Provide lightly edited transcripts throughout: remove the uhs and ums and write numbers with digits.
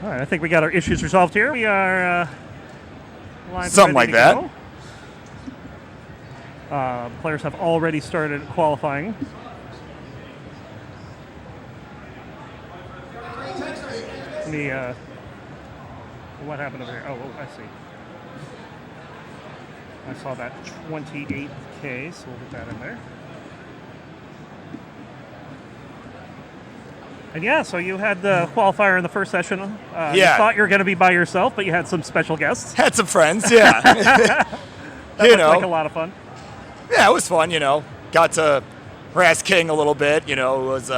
All right, I think we got our issues resolved here. We are live. Something like that. Players have already started qualifying. Let me, what happened over here? Oh, I see. I saw that 28K, so we'll get that in there. And yeah, so you had the qualifier in the first session. You thought you were going to be by yourself, but you had some special guests. Had some friends, yeah. That looked like a lot of fun. Yeah, it was fun, Got to harass King a little bit, was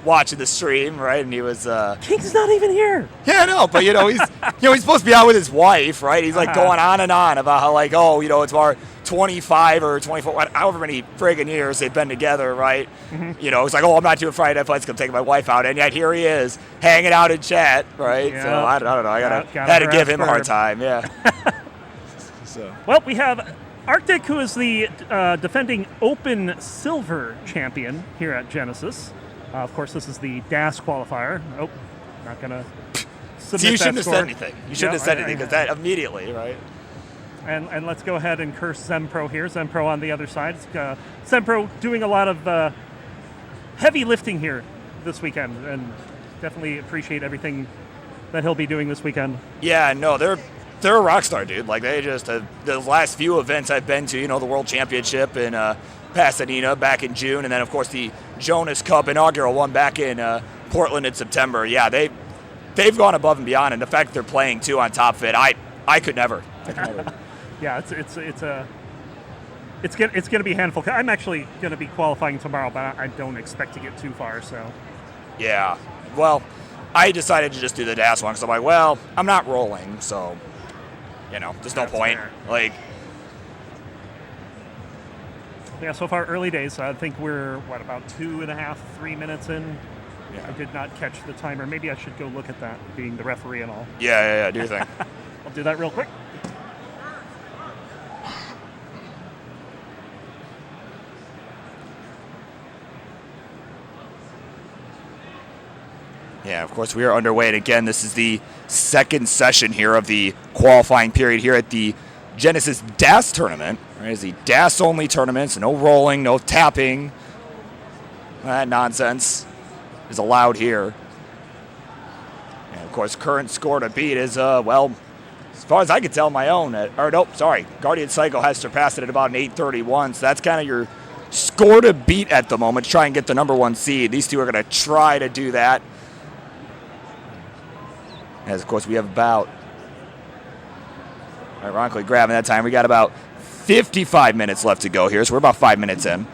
watching the stream, right? And he was King's not even here. Yeah, I know, but he's supposed to be out with his wife, right? He's like going on and on about how it's our 25 or 24, however many friggin' years they've been together, right? Mm-hmm. He's like, I'm not doing Friday Night Fights, I'm taking my wife out, and yet here he is hanging out in chat, right? Yeah. So I don't know, I had to give him a hard time, yeah. Well, we have Arctic, who is the defending Open Silver champion here at Genesis. Of course, this is the DAS qualifier. Oh, not going to submit so you shouldn't have said anything. You shouldn't have said anything, because that immediately, right? And let's go ahead and curse Zempro here. Zempro on the other side. Zempro doing a lot of heavy lifting here this weekend, and definitely appreciate everything that he'll be doing this weekend. Yeah, no, they're a rock star, dude. Like, they just, the last few events I've been to, the World Championship in Pasadena back in June, and then, of course, the Jonas Cup inaugural one back in Portland in September. Yeah, they've gone above and beyond, and the fact that they're playing, too, on top of it, I could never. Yeah, it's going to be a handful. I'm actually going to be qualifying tomorrow, but I don't expect to get too far, so. Yeah, well, I decided to just do the DAS one, because I'm like, well, I'm not rolling, so, there's no point. Fair. Like, yeah, so far early days. I think we're, about 2.5, 3 minutes in? Yeah. I did not catch the timer. Maybe I should go look at that, being the referee and all. Yeah, do your thing. I'll do that real quick. Yeah, of course, we are underway. And again, this is the second session here of the qualifying period here at the Genesis DAS tournament. Right, it's the DAS-only tournament, so no rolling, no tapping. That nonsense is allowed here. And, of course, current score to beat is, as far as I can tell, my own. Guardian Psycho has surpassed it at about an 8:31, so that's kind of your score to beat at the moment to try and get the number one seed. These two are going to try to do that. As, of course, we have about, ironically grabbing that time, we got about 55 minutes left to go here, so we're about 5 minutes in.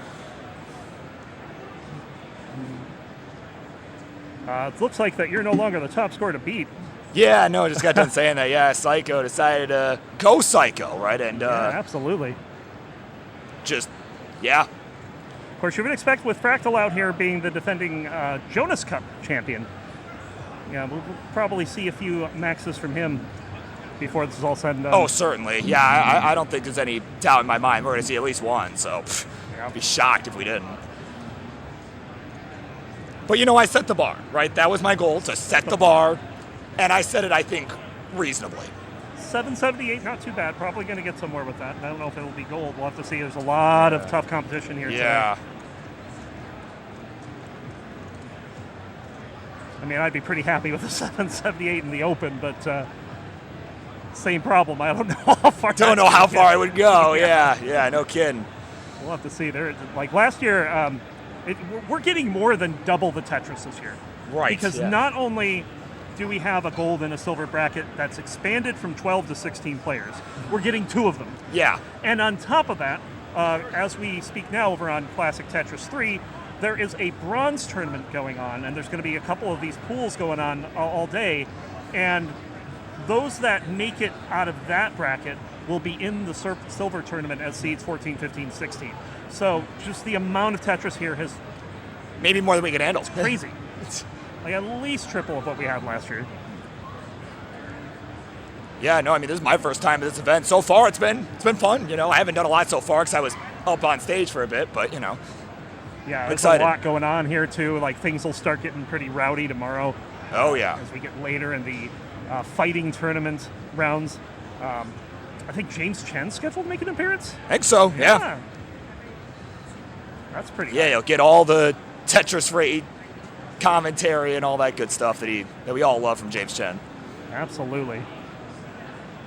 It looks like that you're no longer the top scorer to beat. Yeah, no, I just got done saying that. Yeah, Psycho decided to go Psycho, right? And absolutely. Just, yeah. Of course, you would expect with Fractal out here being the defending Jonas Cup champion. Yeah, we'll probably see a few maxes from him before this is all said and done. Oh, certainly. Yeah, I don't think there's any doubt in my mind. We're going to see at least one, so I'd be shocked if we didn't. But, I set the bar, right? That was my goal, to set the bar, and I set it, I think, reasonably. 778, not too bad. Probably going to get somewhere with that. I don't know if it'll be gold. We'll have to see. There's a lot of tough competition here today. I mean, I'd be pretty happy with a 778 in the Open, but same problem. I don't know how far. Don't know how far I would go. Yeah, no kidding. We'll have to see. There, like last year, we're getting more than double the Tetris this year. Right. Because not only do we have a gold and a silver bracket that's expanded from 12 to 16 players, we're getting 2 of them. Yeah. And on top of that, as we speak now over on Classic Tetris 3, there is a bronze tournament going on, and there's going to be a couple of these pools going on all day, and those that make it out of that bracket will be in the silver tournament as seeds 14, 15, 16. So just the amount of Tetris here has... Maybe more than we can handle. It's crazy. Like at least triple of what we had last year. Yeah, no, I mean, this is my first time at this event. So far, it's been fun. I haven't done a lot so far because I was up on stage for a bit, but, Yeah, there's a lot going on here, too. Like, things will start getting pretty rowdy tomorrow. Oh, yeah. As we get later in the fighting tournament rounds. I think James Chen's scheduled to make an appearance. I think so, yeah. That's pretty Yeah, you'll get all the Tetris rate commentary and all that good stuff that we all love from James Chen. Absolutely.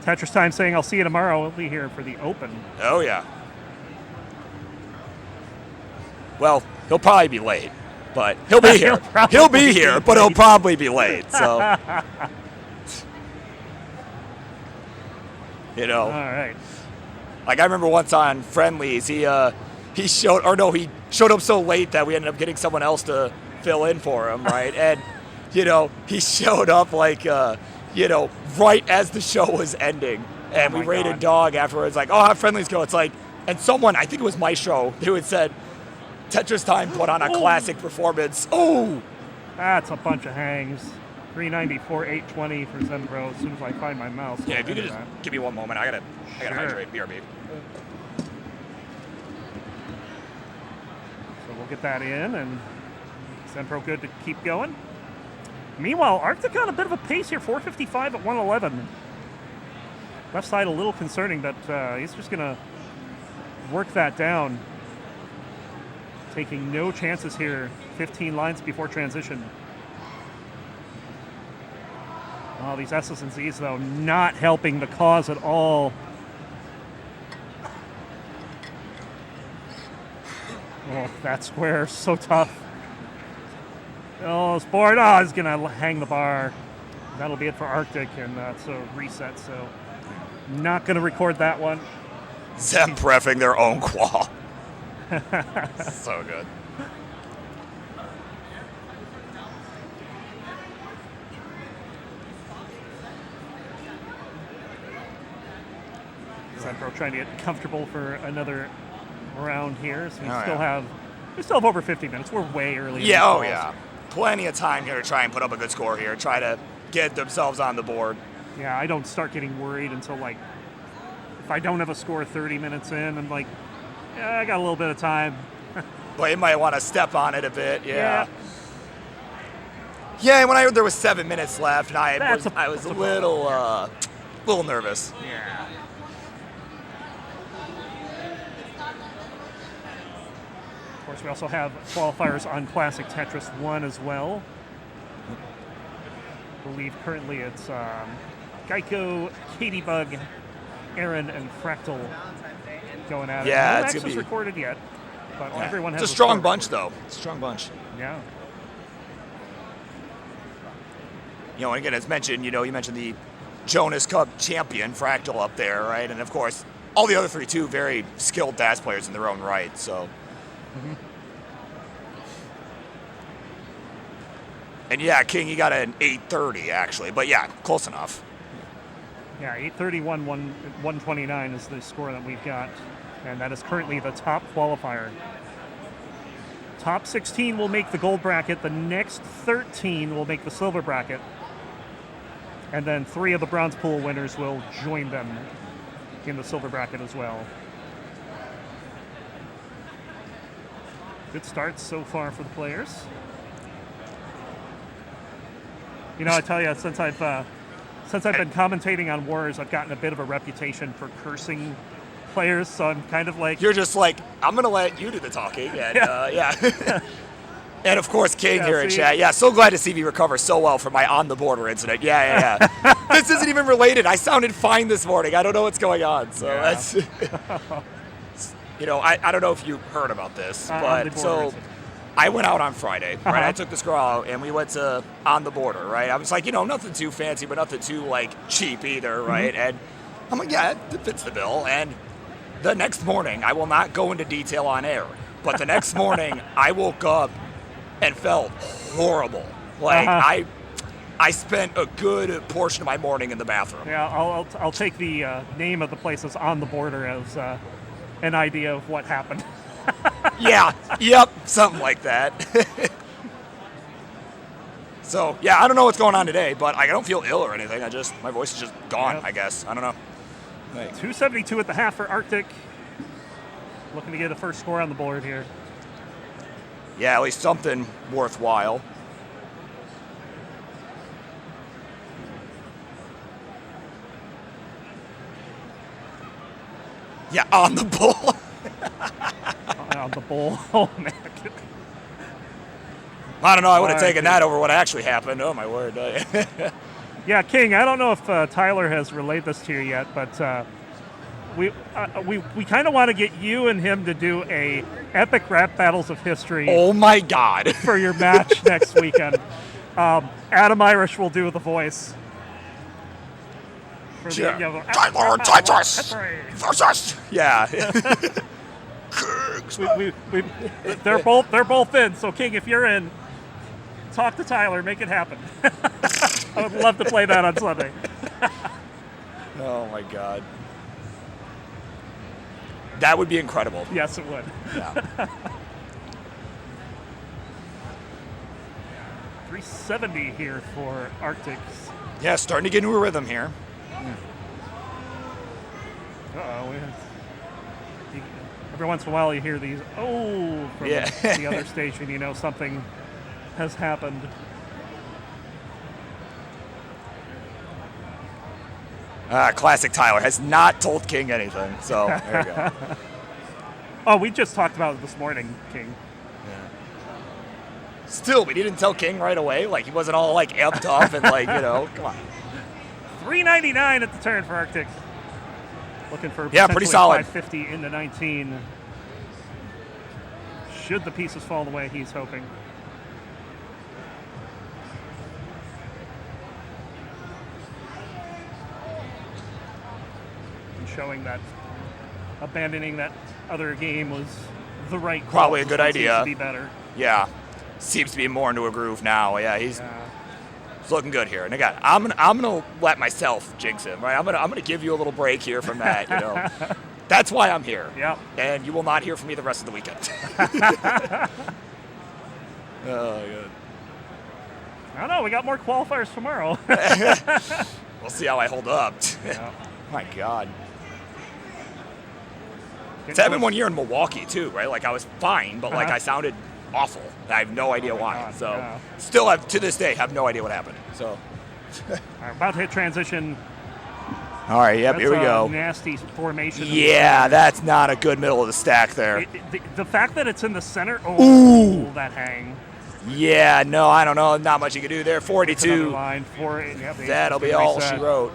Tetris Time saying, I'll see you tomorrow. We'll be here for the Open. Oh, yeah. Well, he'll probably be late, but he'll be here. He'll be here, but he'll probably be late, so. You know. All right. Like I remember once on Friendlies, he showed up so late that we ended up getting someone else to fill in for him, right? And he showed up like right as the show was ending, and we rated dog afterwards. Like, oh, how Friendlies go? It's like, and someone, I think it was Maestro, who had said, Tetris Time put on a classic performance. Oh, that's a bunch of hangs. 394, 820 for Zempro. As soon as I find my mouse. Yeah, if you could just give me one moment, I gotta hydrate. BRB. So we'll get that in, and Zempro good to keep going. Meanwhile, Arctic on a bit of a pace here, 455 at 111. Left side a little concerning, but he's just gonna work that down. Taking no chances here. 15 lines before transition. Oh, these S's and Z's, though, not helping the cause at all. Oh, that square, so tough. Oh, this board, he's going to hang the bar. That'll be it for Arctic, and that's a reset, so not going to record that one. Zem preffing their own qual. So good. Zempro trying to get comfortable for another round here. So we still have over 50 minutes. We're way early. Yeah, yeah. Plenty of time here to try and put up a good score here. Try to get themselves on the board. Yeah, I don't start getting worried until if I don't have a score 30 minutes in, I'm like, yeah, I got a little bit of time. But you might want to step on it a bit, yeah. Yeah, when I heard there was 7 minutes left, and I was a little nervous. Yeah. Of course, we also have qualifiers on Classic Tetris 1 as well. I believe currently it's Geico, Katybug, Aaron, and Fractal going at it. Yeah, no it's Max is recorded yet, but everyone has a strong bunch, though. It's a strong bunch. Yeah. And again, as mentioned, you mentioned the Jonas Cup champion, Fractal, up there, right? And, of course, all the other three, too, very skilled DAS players in their own right, so. Mm-hmm. And, yeah, King, you got an 830, actually. But, yeah, close enough. Yeah, 831, 129 is the score that we've got. And that is currently the top qualifier. Top 16 will make the gold bracket. The next 13 will make the silver bracket. And then 3 of the bronze pool winners will join them in the silver bracket as well. Good starts so far for the players. I tell you, since I've been commentating on Wars, I've gotten a bit of a reputation for cursing players, so I'm kind of like... You're just like, I'm going to let you do the talking, and yeah. And, of course, King here in chat. Yeah, so glad to see me recover so well from my on-the-border incident. Yeah. This isn't even related. I sounded fine this morning. I don't know what's going on, so that's... I don't know if you heard about this, but so... I went out on Friday, right? I took this girl out, and we went to On the Border, right? I was like, nothing too fancy, but nothing too, cheap either, right? Mm-hmm. And I'm like, yeah, it fits the bill. And the next morning, I will not go into detail on air, but the next morning, I woke up and felt horrible. I spent a good portion of my morning in the bathroom. Yeah, I'll take the name of the place that's On the Border as an idea of what happened. Yeah, yep, something like that. So, yeah, I don't know what's going on today, but I don't feel ill or anything. My voice is just gone, I guess. I don't know. Right. 272 at the half for Arctic. Looking to get a first score on the board here. Yeah, at least something worthwhile. Yeah, on the bull. On the bull. Oh, man. I don't know. I would have taken that over what actually happened. Oh, my word. Yeah, King, I don't know if Tyler has relayed this to you yet, but we kind of want to get you and him to do a epic rap battles of history. Oh, my God. For your match next weekend. Adam Irish will do the voice. For Yeah. the, Tyler and Titus versus. Yeah. they're both in. So King, if you're in, talk to Tyler, make it happen. I would love to play that on Sunday. Oh my God. That would be incredible. Yes, it would. Yeah. 370 here for Arctics. Yeah, starting to get into a rhythm here. Uh-oh. Every once in a while you hear these, from the other station, you know something has happened. Classic Tyler has not told King anything, so there you go. Oh, we just talked about it this morning, King. Yeah. Still, we didn't tell King right away. Like, he wasn't all, like, amped up and, like, come on. 399 at the turn for Arctic. Looking for pretty solid. 550 into 19. Should the pieces fall the way he's hoping. And showing that abandoning that other game was the right call. Probably a good idea. To be better. Yeah. Seems to be more into a groove now. Yeah, he's looking good here. And again, I'm gonna let myself jinx him, right? I'm gonna give you a little break here from that, That's why I'm here. Yep. And you will not hear from me the rest of the weekend. Oh, good. I don't know. We got more qualifiers tomorrow. We'll see how I hold up. Yeah. My God. It's happened one year in Milwaukee, too, right? Like, I was fine, but, like, I sounded awful. I have no idea why. God, so, still have, to this day, have no idea what happened. So, All right, about to hit transition. All right, yep, That's here we go. Nasty formation. Yeah, that's not a good middle of the stack there. The fact that it's in the center, that hang. Yeah, no, I don't know. Not much you can do there. 42. Line, That'll be all she wrote.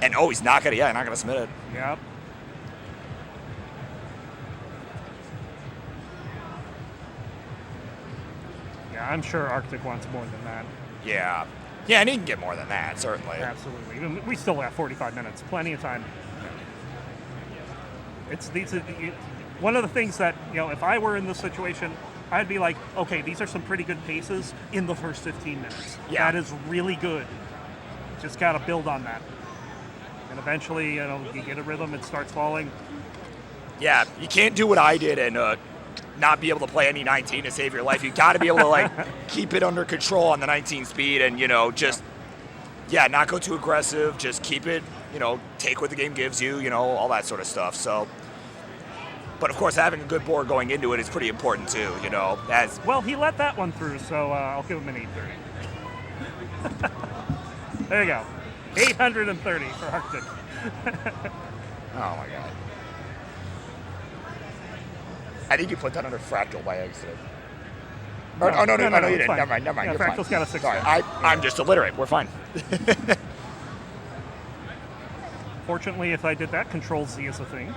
And, he's not going to submit it. Yep. Yeah, I'm sure Arctic wants more than that. Yeah. Yeah, and he can get more than that, certainly. Absolutely. We still have 45 minutes. Plenty of time. It's one of the things that, if I were in this situation, I'd be like, okay, these are some pretty good paces in the first 15 minutes. Yeah. That is really good. Just got to build on that. And eventually, you get a rhythm, it starts falling. Yeah, you can't do what I did and not be able to play any 19 to save your life. You got to be able to keep it under control on the 19 speed and not go too aggressive. Just keep it, take what the game gives you, all that sort of stuff. So, but of course, having a good board going into it is pretty important too. Well, he let that one through, so I'll give him an 830. There you go, 830 for Arctic. Oh my God. I think you put that under fractal by accident. No, you didn't. Fine. Never mind. Yeah, You're fractal's fine. got a 6. Sorry, I'm just illiterate. We're fine. Fortunately, if I did that, Control Z is a thing.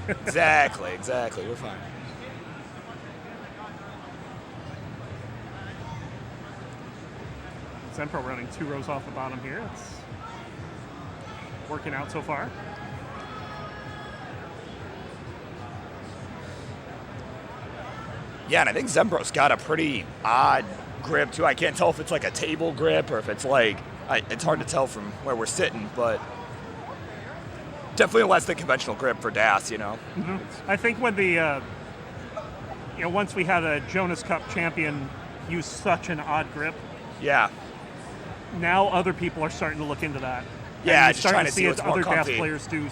Exactly. We're fine. Zempro running 2 rows off the bottom here. It's working out so far. Yeah, and I think Zempro's got a pretty odd grip, too. I can't tell if it's like a table grip or if it's it's hard to tell from where we're sitting, but definitely less than conventional grip for Das, Mm-hmm. I think when once we had a Jonas Cup champion use such an odd grip. Yeah. Now other people are starting to look into that. Yeah, and just trying to see as what's more other DAS comfy. players do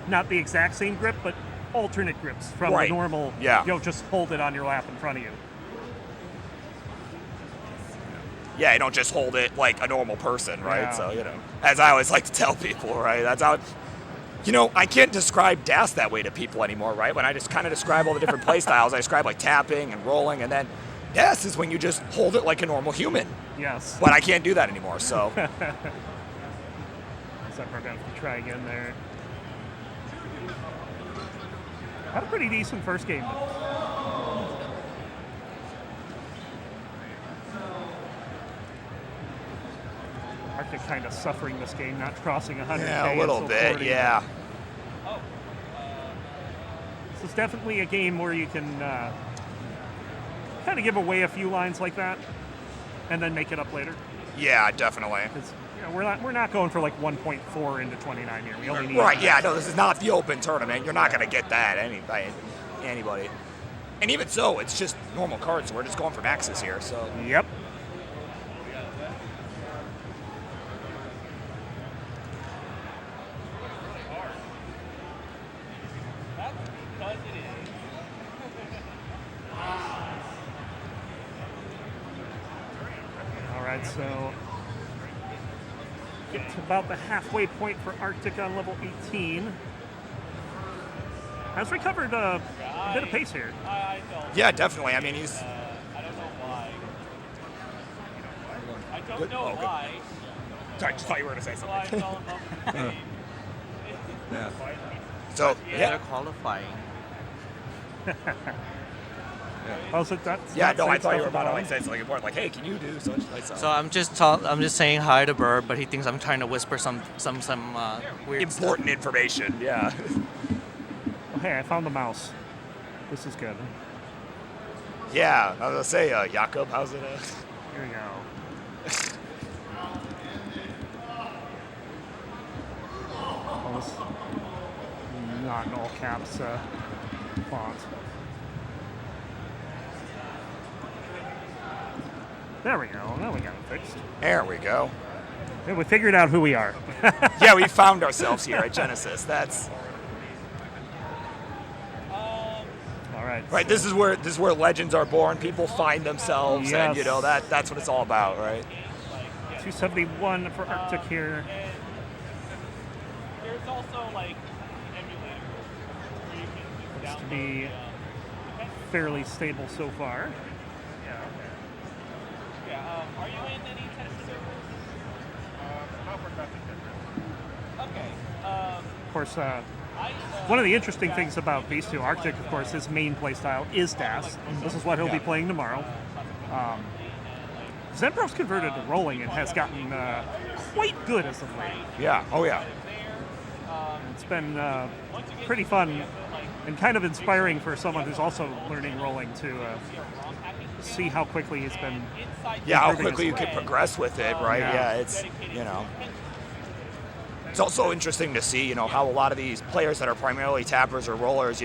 not the exact same grip, but alternate grips from the normal, just hold it on your lap in front of you. Yeah, you don't just hold it like a normal person, right? Yeah. So, as I always like to tell people, right? That's how You know, I can't describe DAS that way to people anymore, right? When I just kind of describe all the different play styles, I describe like tapping and rolling, and then DAS is when you just hold it like a normal human. Yes. But I can't do that anymore, so. Zempro going to try again there. Had a pretty decent first game. Arctic kind of suffering this game, not crossing 100K. Yeah, a little bit, 40. yeah. This is definitely a game where you can kind of give away a few lines like that and then make it up later. Yeah, definitely. Because we're not going for like 1.4 into 29 here. We only need right. Yeah. No, this is not the open tournament. You're not going to get that anybody. And even so, it's just normal cards. So we're just going for maxes here. So. Yep. All right, so get to about the halfway point for Arctic on level 18. Has recovered a bit of pace here. Yeah, definitely. I mean, he's. I don't know why. I don't know why. Sorry, I just thought you were going to say So I something. fell in love with the game. Yeah. So, They're yeah. qualifying. Oh, so that's Yeah, not no, I saying thought you were stuff about to like it. say something important. Like, hey, can you do such like So I'm just saying hi to Bird, but he thinks I'm trying to whisper some weird important information? Yeah. Oh, hey, I found the mouse. This is good. Yeah, I was gonna say, Jakob, how's it? Here we go. Oh, this not in all caps font. There we go. Now we got it fixed. There we go. Yeah, we figured out who we are. Yeah, we found ourselves here at Genesis. That's All right. right. This is where legends are born. People find themselves, and you know Yes. that's what it's all about, right? 271 for Arctic here. There's also like emulators where you can just Looks to download. be fairly stable so far. Are you in any Tetris servers? Okay. Of course, one of the interesting things about these two, Arctic, of course, his main playstyle is DAS. This is what he'll be playing tomorrow. Zempro's converted to rolling and has gotten quite good as of late. Yeah. Oh yeah. It's been pretty fun and kind of inspiring for someone who's also learning rolling to see how quickly he's been. Yeah, how improving quickly you his can progress with it, right? Yeah. Yeah, it's It's also interesting to see, how a lot of these players that are primarily tappers or rollers,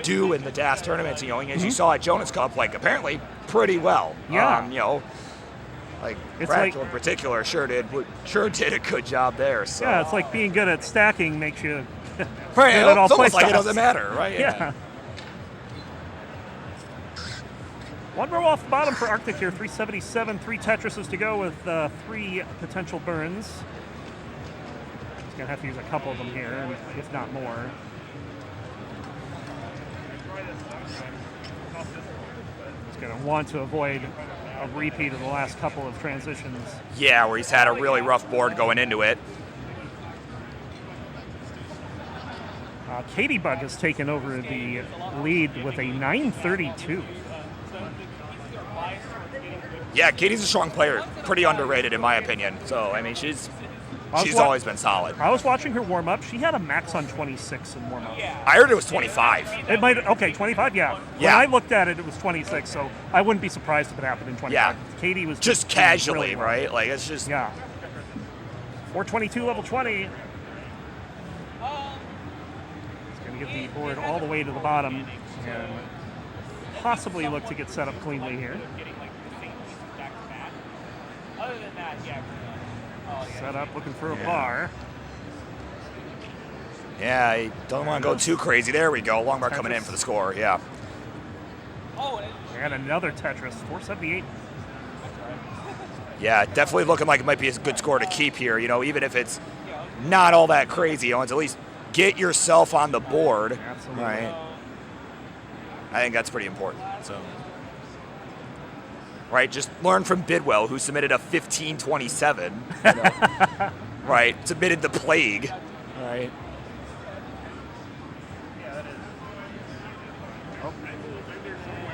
do in the DAS tournaments. And as you saw at Jonas Cup, like apparently pretty well. Yeah. Like It's Fractal like- in particular sure did a good job there. So. Yeah, it's like being good at stacking makes you right, good at all it's almost like it playstyles. doesn't matter, right? Yeah. One row off the bottom for Arctic here, 377, 3 Tetrises to go with 3 potential burns. He's going to have to use a couple of them here, if not more. He's going to want to avoid a repeat of the last couple of transitions. Yeah, where he's had a really rough board going into it. Katie Bug has taken over the lead with a 932. Yeah, Katie's a strong player, pretty underrated in my opinion. So I mean, she's always been solid. I was watching her warm up. She had a max on 26 in warm up. I heard it was 25. It might 25. Yeah. Yeah. When I looked at it, it was 26. So I wouldn't be surprised if it happened in 25. Yeah. Katie was Just doing casually, really well. right? Like it's just. Yeah. 422 level 20. He's going to get the board all the way to the bottom and possibly look to get set up cleanly here. Other than that, yeah. Set up, looking for a bar. Yeah, I don't want to go too crazy. There we go. Longbar coming in for the score. Yeah. And another Tetris, 478. Yeah, definitely looking like it might be a good score to keep here. Even if it's not all that crazy, it's at least get yourself on the board. Absolutely. Right. I think that's pretty important. So, right, just learn from Bidwell, who submitted a 15:27. You know, right, submitted the plague. Right.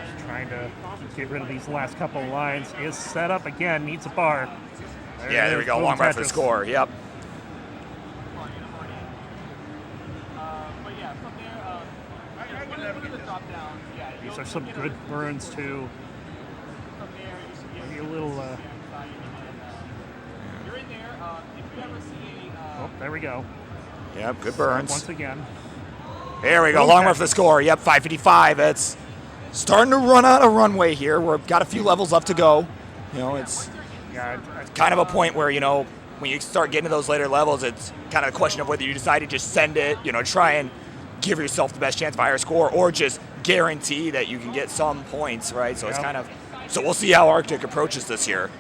Just trying to get rid of these last couple of lines. Is set up again. Needs a bar. Yeah, there we go. Boom, Long run for the Tetris. score. Yep. But yeah, from there, when the drop down, yeah. These are some good burns too. From there, you should be able Maybe a little. You're in there. If you ever see a Oh, there we go. Yep, good burns. Once again. There we go. Boom, Long run for the Tetris. score. Yep, 5:55. It's starting to run out of runway here. We've got a few levels left to go. You know, it's Yeah, kind of a point where, you know, when you start getting to those later levels, it's kind of a question of whether you decide to just send it, you know, try and give yourself the best chance of a higher score, or just guarantee that you can get some points, right? So it's Yep. kind of, so we'll see how Arctic approaches this here.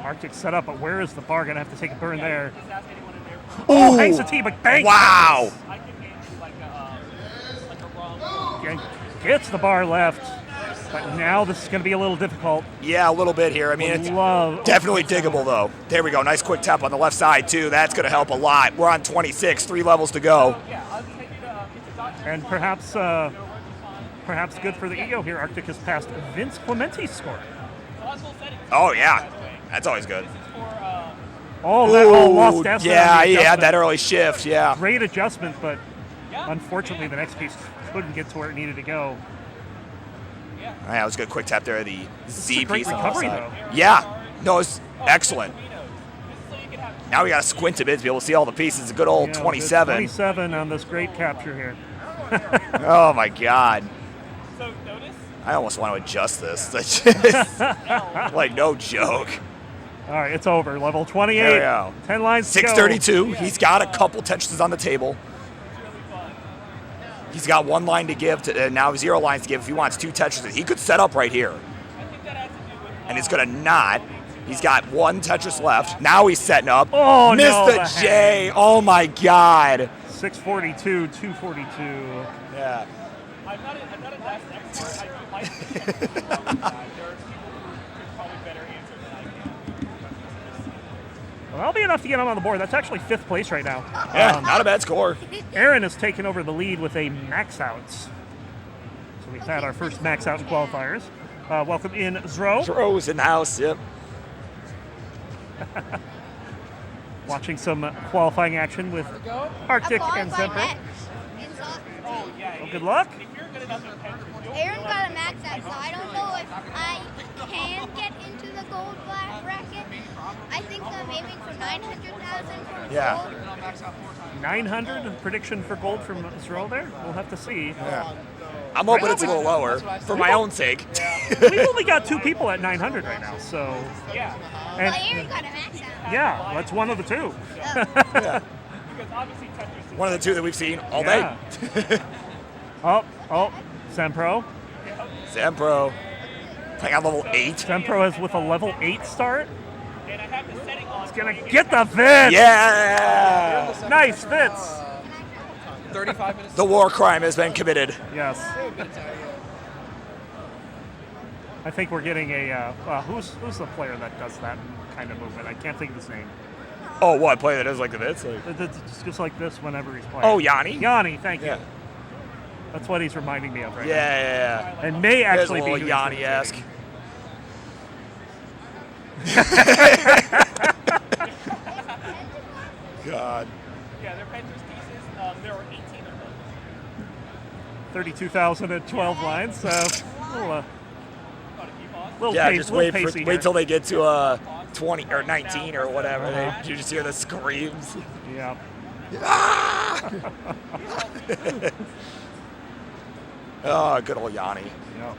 Arctic set up, but where is the bar? Gonna have to take a burn there. just ask anyone in there. Oh, Ooh. hangs the tee, but banks. Wow. I can hand you like a wrong. Gets the bar left, but now this is gonna be a little difficult. Yeah, a little bit here. I mean, it's definitely diggable, though. There we go. Nice quick tap on the left side, too. That's going to help a lot. We're on 26, 3 levels to go. Yeah, I'll take you to get the doctor. And perhaps good for the ego here. Arctic has passed Vince Clementi's score. Oh, yeah. That's always good. Oh, lost S. Yeah, he had that early shift, yeah. Great adjustment, but unfortunately the next piece couldn't get to where it needed to go. Yeah, that was a good quick tap there. The Z a great piece on the recovery, side. though. Yeah, no, it's excellent. Now we got to squint a bit to be able to see all the pieces. A good old Yeah, 27. 27 on this great capture here. Oh my God. So notice. I almost want to adjust this. That's just like no joke. All right, it's over. Level 28. There we go. 10 lines to go. 632. He's got a couple Tetris on the table. He's got 1 line to give, now 0 lines to give if he wants 2 Tetris. He could set up right here. And he's going to not. He's got 1 Tetris left. Now he's setting up. Oh, Missed no, the the J. Oh, my God. 642, 242. Yeah. I'm not a desk expert. I don't like to there are people who could probably better answer than I can. Well, that'll be enough to get him on the board. That's actually 5th place right now. Yeah, not a bad score. Aaron has taken over the lead with a maxouts. So we've had our first max out in qualifiers. Welcome in, Zro. Throws in the house, yep. Watching some qualifying action with Arctic and Zempro. Oh, yeah. Well, good luck. If you're good enough in Tetris, you'll Aaron got a max out, so I don't know if I can get into the gold bracket. I think I'm aiming for 900,000 for Yeah. gold. 900 prediction for gold from Zro there. We'll have to see. Yeah. I'm hoping it's a little lower for my own sake. We've only got 2 people at 900 right now, so. yeah. Well, And Aaron got a max out. yeah, that's one of the 2. Yeah. Because obviously Tetris is One of the 2 that we've seen all Yeah. day. Oh, Zempro. Zempro playing on level 8. Zempro is with a level 8 start. and I have the setting on. He's gonna get the Vince. Yeah! Nice Vince. 35 minutes. The war crime has been committed. Yes. I think we're getting a. Who's the player that does that kind of movement? I can't think of his name. Oh, what? Play that is like the bits? Like... It's just like this whenever he's playing. Oh, Yanni? Yanni, thank Yeah. you. That's what he's reminding me of right now. Yeah. And may There's a actually be little who he's Yanni-esque. God. Yeah, they're Tetris pieces. There were 18 of them. 32,012 lines. So little Yeah, pace, just little wait pacey till they get to 20 or 19 or whatever. You just hear the screams. Yeah. Oh, good old Yanni. Yeah.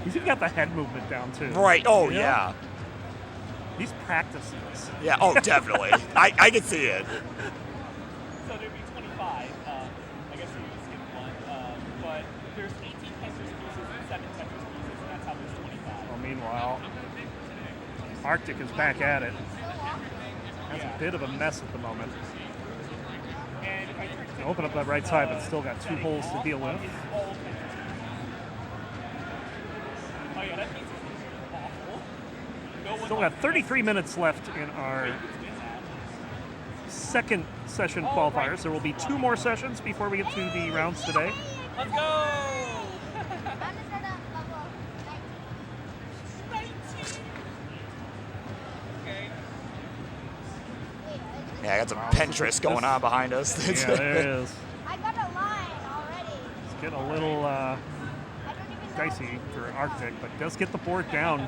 He's even got the head movement down too. Right. Oh, Yeah. yeah. He's practicing this. Yeah. Oh, definitely. I can see it. So there'd be 25. I guess you skipped one. But there's 18 Tetris pieces and 7 Tetris pieces, and that's how there's 25. Well, meanwhile, Arctic is back at it. Has a bit of a mess at the moment. Open up that right side, but still got 2 holes to deal with. Still got 33 minutes left in our second session qualifiers. There will be 2 more sessions before we get to the rounds today. Let's go! Yeah, I got some Pinterest going on behind us. Yeah, there it is. I got a line already. It's getting a little I don't even know. dicey for Arctic, but does get the board down.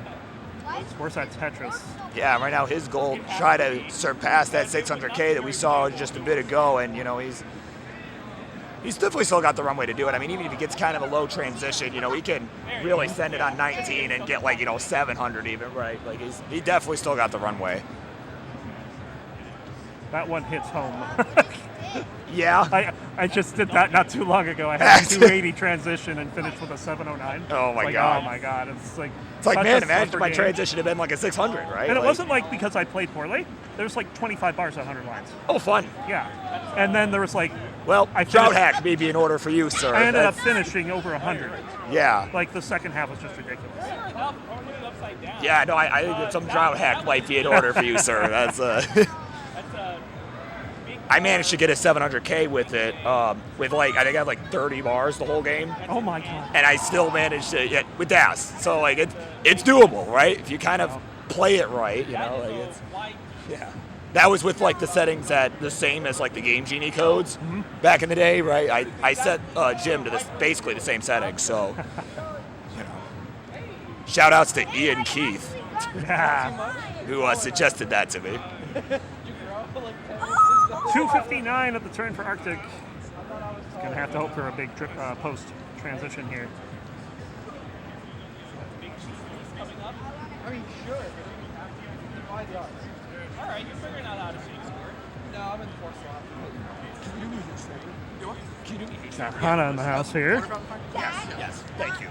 Where's that Tetris? Yeah, right now his goal, try to surpass that 600K that we saw just a bit ago, and you know he's definitely still got the runway to do it. I mean, even if he gets kind of a low transition, you know, he can really send it on 19 and get like, you know, 700 even, right? Like he definitely still got the runway. That one hits home. Yeah. I just did that not too long ago. I had a 280 transition and finished with a 709. Oh my like, God. Oh my God. It's like Man, such a imagine slippery my game. transition had been like a 600, right? And it Like- wasn't like because I played poorly. There's like 25 bars at 100 lines. Oh, fun. Yeah. And then there was like, Well, I drought finished- hack may be in order for you, sir. I ended up That's- finishing over 100. Yeah. Like the second half was just ridiculous. Yeah, no, I think some drought hack might be in order for you, sir. That's I managed to get a 700K with it, with like, I think I had like 30 bars the whole game, Oh my God. and I still managed to get with DAS. So like it's doable, right? If you kind of play it right, you know, like it's, yeah. That was with like the settings at the same as like the Game Genie codes back in the day, right? I set Jim to this basically the same settings, so you know. Shout outs to Ian Keith, Yeah. who suggested that to me. 259 at the turn for Arctic. He's going to have to hope for a big post transition here. I mean, sure. 5 yards. All right, you're figuring out how to shake score. No, I'm in the 4th slot. Can you do music second? You what? Can you do music Got Hana in the house here. Yes, thank you.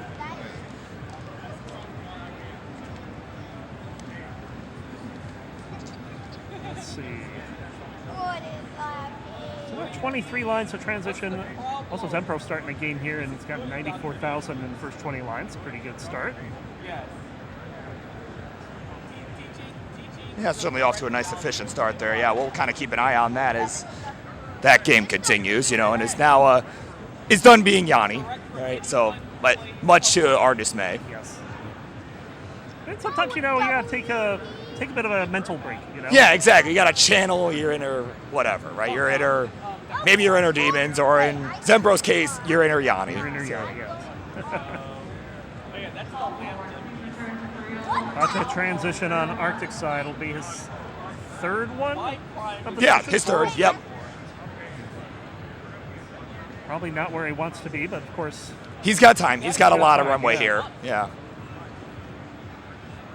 Let's see. What is happening? So we have 23 lines of transition. Also, Zempro starting a game here, and it's got 94,000 in the first 20 lines. Pretty good start. Yeah, certainly off to a nice efficient start there. Yeah, we'll kind of keep an eye on that as that game continues, you know, and is now is done being Yanni, right? So, but much to our dismay. Yes. And sometimes, you know, yeah, take a bit of a mental break, you know? Yeah, exactly. You got to channel your inner whatever, right? Your inner, maybe your inner demons, or in Zempro's case, your inner Yanni. Your inner So- Yanni, yes. About to transition on Arctic side will be his third one? Of the Yeah, session? his third, yep. Probably not where he wants to be, but of course, He's got time. He's got a lot of time, runway yeah. here. Yeah.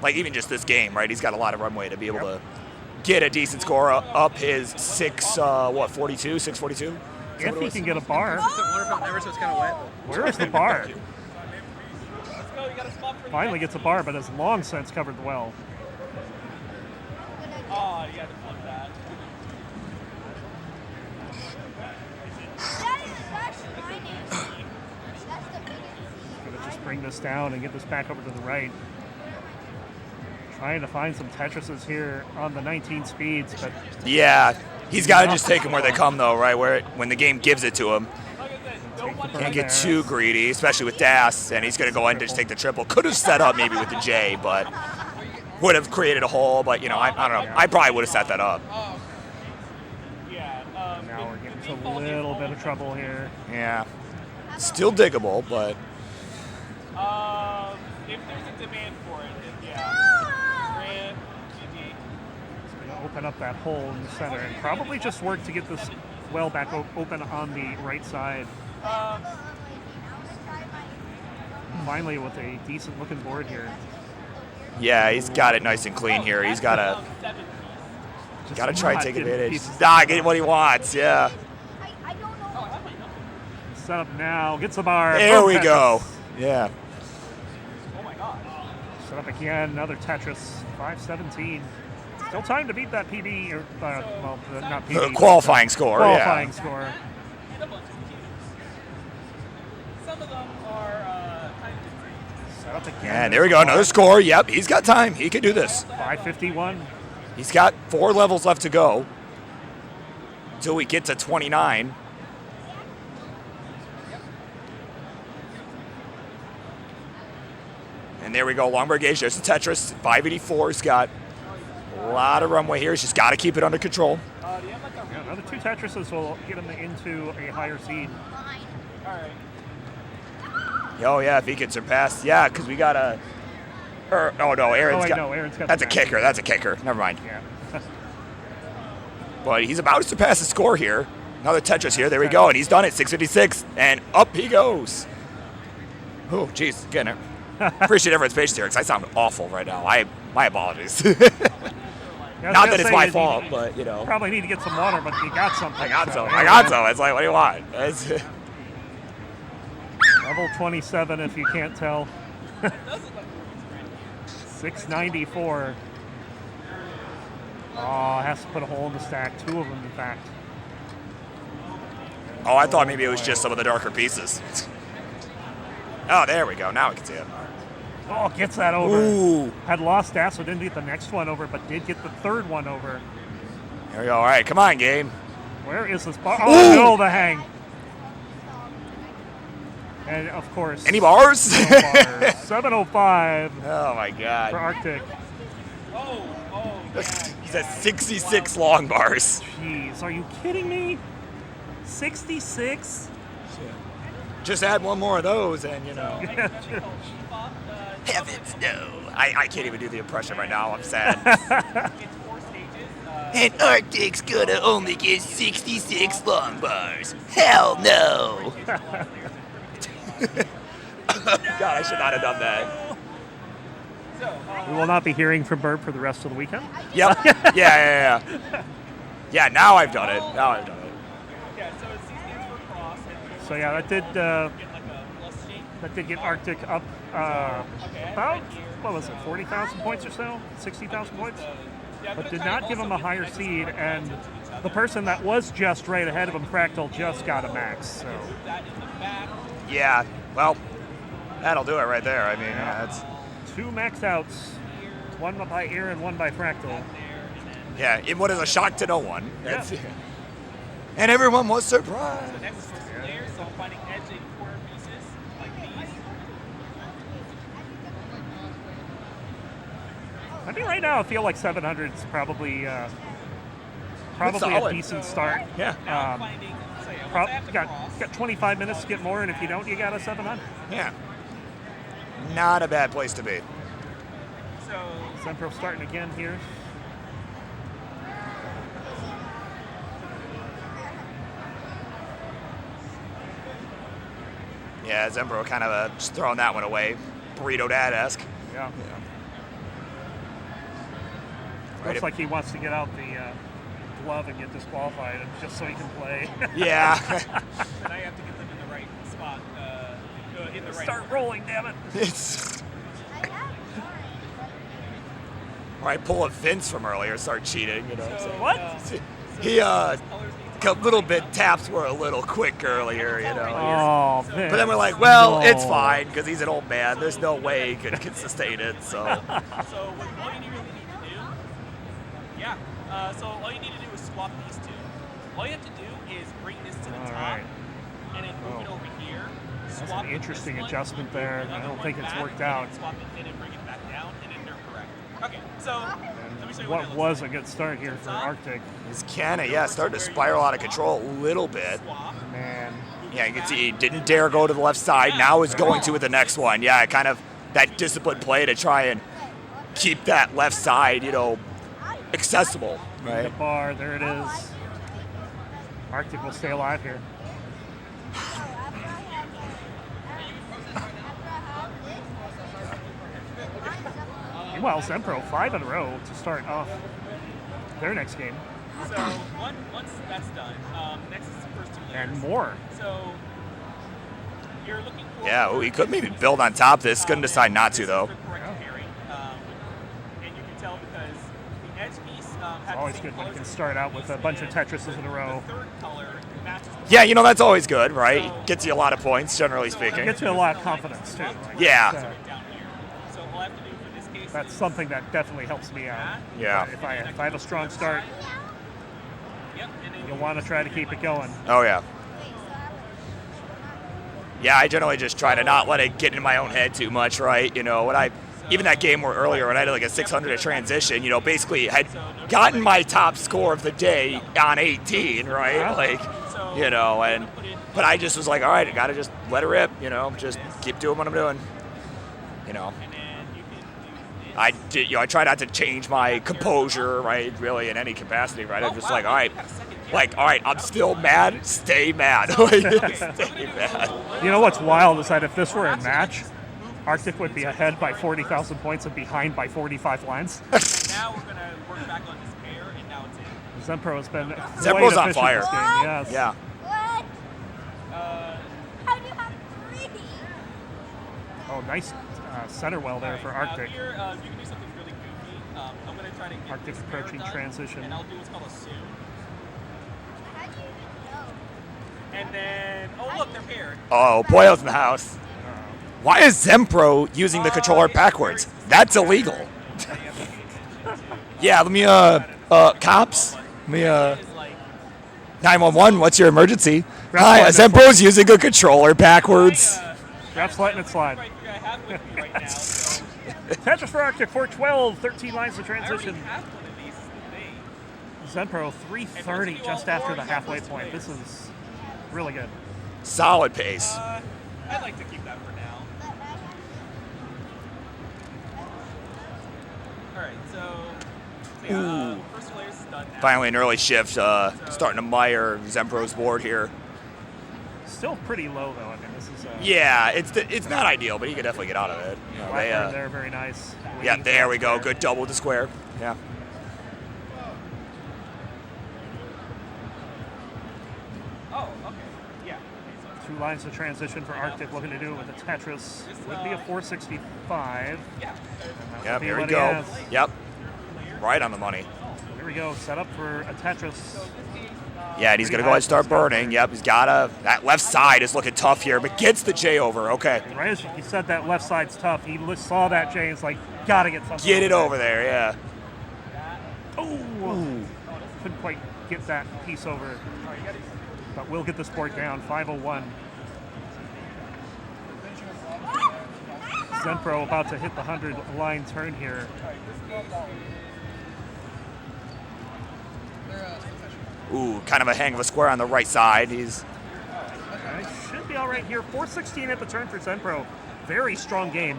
Like even just this game, right? He's got a lot of runway to be able to get a decent score up his 642, 642. if he can get a bar. Waterfall never, so it's kind of wet. Where is the bar? Let's go, you got a spot for the Finally gets a bar, but has long since covered well. Oh, you had to flip that. Gonna just bring this down and get this back over to the right. Trying to find some Tetrises here on the 19 speeds, but Yeah, he's got to just take them where they come, though, right? When the game gives it to him, take the burn can't get there. too greedy, especially with Das, and he's going to go in to just take the triple. Could have set up maybe with the J, but would have created a hole. But you know, I don't know. I probably would have set that up. Yeah. Now we're getting into a little bit of trouble here. Yeah, still diggable, but If there's a demand for it, then yeah. Grand, GG. It's going to open up that hole in the center and probably just work to get this well back open on the right side. Finally, with a decent looking board here. yeah, he's got it nice and clean here. He's got to Just try and not take getting advantage. pieces. Get what he wants. Yeah, I don't know. Set up now, gets the bar. there Boom, we Tetris. go. Yeah. Set up again, another Tetris, 517. Still time to beat that PB, or well, not PB. Qualifying score. Qualifying score. And a bunch of cues. Some of them are kind of Set up again. And there we go. Another score. Yep, he's got time. He can do this. 5:51. He's got 4 levels left to go until we get to 29. And there we go, Longboard gauge. There's the Tetris. 584. He's got a lot of runway here. He's just got to keep it under control. Yeah, another 2 Tetrises will get him into a higher seed. Oh, yeah, if he can surpass. Yeah, because we got a. Oh, no, Aaron's got. No, Aaron's got That's a the kicker. That's a kicker. Never mind. Yeah. But he's about to surpass the score here. Another Tetris here. There we go. And he's done it. 656. And up he goes. Oh, jeez. Getting it. Appreciate everyone's patience here because I sound awful right now. My apologies. Not that it's my fault, but you know. Probably need to get some water, but you got something. I got so, some. I got some. It's like, what do you want? Level 27, if you can't tell. 694. Oh, has to put a hole in the stack. 2 of them, in fact. Oh, I thought maybe it was just some of the darker pieces. Oh, there we go. Now we can see it. Oh, gets that over. Ooh. Had lost that, so didn't get the next one over, but did get the 3rd one over. There we go. All right, come on, game. Where is this bar? Oh, no, the hang. And, of course. Any bars? No bars. 705 Oh, my for God. Arctic. He's at 66 long bars. Jeez, are you kidding me? 66? Just add one more of those and, you know. Heavens, no. I can't even do the impression right now. I'm sad. And Arctic's gonna only get 66 long bars. Hell no. God, I should not have done that. We will not be hearing from Bert for the rest of the weekend. Yep. Yeah. Yeah, now I've done it. So yeah, that did get Arctic up about, what was it, 40,000 points or so? 60,000 points? But did not give him a higher seed, and the person that was just right ahead of him, Fractal, just got a max, so. Yeah, well, that'll do it right there. I mean, yeah, it's... 2 max outs, 1 by Aaron, 1 by Fractal. Yeah, in what is a shock to no one. Yeah. And everyone was surprised. I mean, right now I feel like 700 is probably a decent start. Yeah. Got 25 minutes to get more, and if you don't, you got a 700. Yeah. Not a bad place to be. Zempro starting again here. Yeah, Zempro kind of just throwing that one away. Burrito Dad-esque. Yeah. Right. Looks like he wants to get out the glove and get disqualified just so he can play. Yeah. And I have to get them in the right spot. In the right Start rolling, damn it. It's... Or I pull a Vince from earlier, start cheating, you know. So What? he a little bit taps were a little quick earlier, you know. Oh, But then we're like, well, no. it's fine because he's an old man. There's no way he can sustain it. So So all you really need to do, so all you need to do is swap these 2. All you have to do is bring this to the top, right. and then move it over here. That's Swap an it interesting this one, adjustment there. move I don't it think like it's that, worked and out. then swap it in and bring it back down, and then they're correct. Okay, so let me show you What it looks was like. a good start here for Arctic. he's kind of, starting to spiral out of control a little bit. Swap. Man. Yeah, you can see he didn't dare go to the left side. Now is going to with the next one. Yeah, kind of that disciplined play to try and keep that left side, accessible. The Right. bar, there it is. Arctic will stay alive here. Meanwhile, Zempro 5 in a row to start off their next game. So once that's done, next is the first 2 layers. And more. So you're looking for... Yeah, he could maybe build on top of this. Couldn't decide not to, though. The correct pairing, and you can tell because the edge piece Always good when you can start out with a bunch of Tetrises in a row. Yeah, you know, that's always good, right? Gets you a lot of points, generally speaking. Gets you a lot of confidence, too. Like, Yeah. That's something that definitely helps me out. Yeah. If I have a strong start, you'll want to try to keep it going. Oh, yeah. Yeah, I generally just try to not let it get in my own head too much, right? You know, even that game where earlier when I did like a 600 at transition, you know, basically had gotten my top score of the day on 18, right? Like, you know, but I just was like, all right, I got to just let it rip, you know, just keep doing what I'm doing, you know. I try not to change my composure, right, really in any capacity, right? I'm just like, all right, I'm still mad, stay mad. Stay mad. You know what's wild is that if this were a match, Arctic would be ahead by 40,000 points and behind by 45 lines. Now we're going to work back on this pair, and now it's in. Zempro has been Zempro's on efficient fire. This game, yes. Yeah. What? How do you have 3? Oh, nice center well there for Arctic. Here, you can do something really goofy. I'm going to try to get Arctic this pair approaching done, transition. And I'll do what's called a soon. How do you even know? And then, oh look, they're paired. Oh, Boyle's in the house. Why is Zempro using the controller backwards? That's illegal. Yeah, let me, cops? Let me, 911, what's your emergency? Hi, Zempro's using a controller backwards. Perhaps letting it slide. Tetris for Arctic, 412, 13 lines of transition. Zempro, 330 just after the halfway point. This is really good. Solid pace. I'd like to keep that for now. Alright, so first layers is done now. Finally an early shift, starting to mire Zempro's board here. Still pretty low though. I mean, this is. Yeah, it's not ideal, but he could definitely get out of it. You know, They're very nice. Yeah, there we go. Good double to square. Yeah. Oh, okay. Yeah. 2 lines of transition for Arctic. Looking to do it with a Tetris. Would be a 465. Yeah. Yep, be here we what he go. has. Yep. Right on the money. Here we go. Set up for a Tetris. Yeah, and he's going to go ahead and start burning. Yep, he's got to. That left side is looking tough here, but gets the J over. Okay. Right as you said, that left side's tough. He saw that J and is like, gotta get something. Get it over there, yeah. Oh, couldn't quite get that piece over. But we'll get this board down. 501. Zempro about to hit the 100-line turn here. Ooh, kind of a hang of a square on the right side. He's Okay, should be all right here. 416 at the turn for Zempro. Very strong game.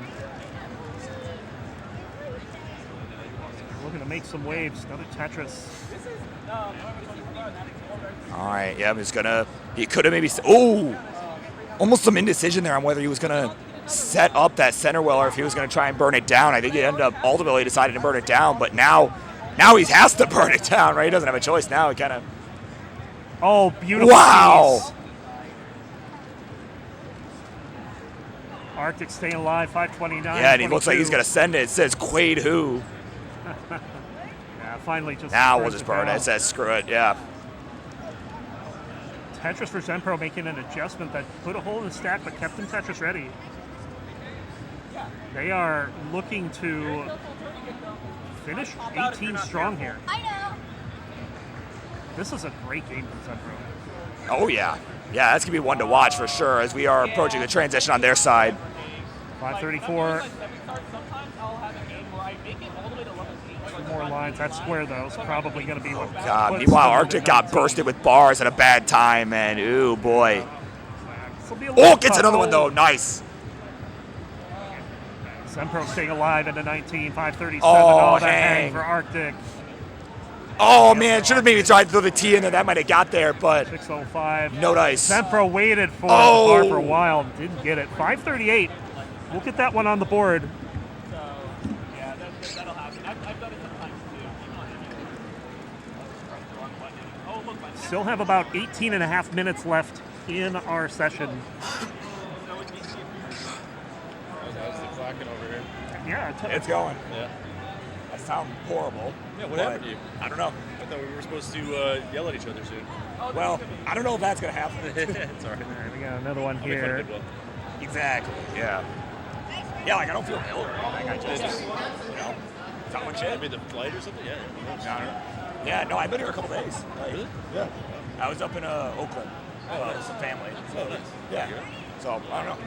Looking to make some waves. Another Tetris. all right. Yeah, he could have maybe. Ooh, almost some indecision there on whether he was gonna set up that center well or if he was gonna try and burn it down. I think he ended up ultimately decided to burn it down, but now he has to burn it down, right? He doesn't have a choice now. He kind of. Oh, beautiful. Wow. Piece. Arctic staying alive, 529. Yeah, and he looks like he's going to send it. It says Quaid who. Yeah, finally just. Now we'll just burn it. It says screw it, yeah. Tetris for Zempro making an adjustment that put a hole in the stack but kept them Tetris ready. They are looking to finish 18 strong here. I know. This is a great game for Zempro. Oh, yeah. Yeah, that's going to be one to watch for sure as we are approaching the transition on their side. 534. 2 more lines. That square, though, is probably going to be what. God, meanwhile, Arctic got bursted with bars at a bad time, and ooh, boy. Oh, gets another one, though. Nice. Zempro staying alive into 19. 537. Oh, that hang for Arctic. Oh, man, should have maybe tried to throw the T in there. That might have got there, but 605. no dice. Zempro waited for the bar for a while. Didn't get it. 538. We'll get that one on the board. So, yeah, that'll happen. I've done it sometimes too. Still have about 18 and a half minutes left in our session. How's the clocking over here? Yeah, It's going. Yeah. I sound horrible. Yeah, what but happened to you? I don't know. I thought we were supposed to yell at each other soon. Well, I don't know if that's going to happen. It's all right. All right, we got another one I'll make fun of here. Goodwill. Exactly, yeah. Yeah, like I don't feel ill or anything. I just, you know, felt like shit. Maybe the flight or something? Yeah. I don't know. Yeah, no, I've been here a couple days. Like, Really? Yeah. I was up in Oakland with some family. Oh, nice. Yeah. So, I don't know.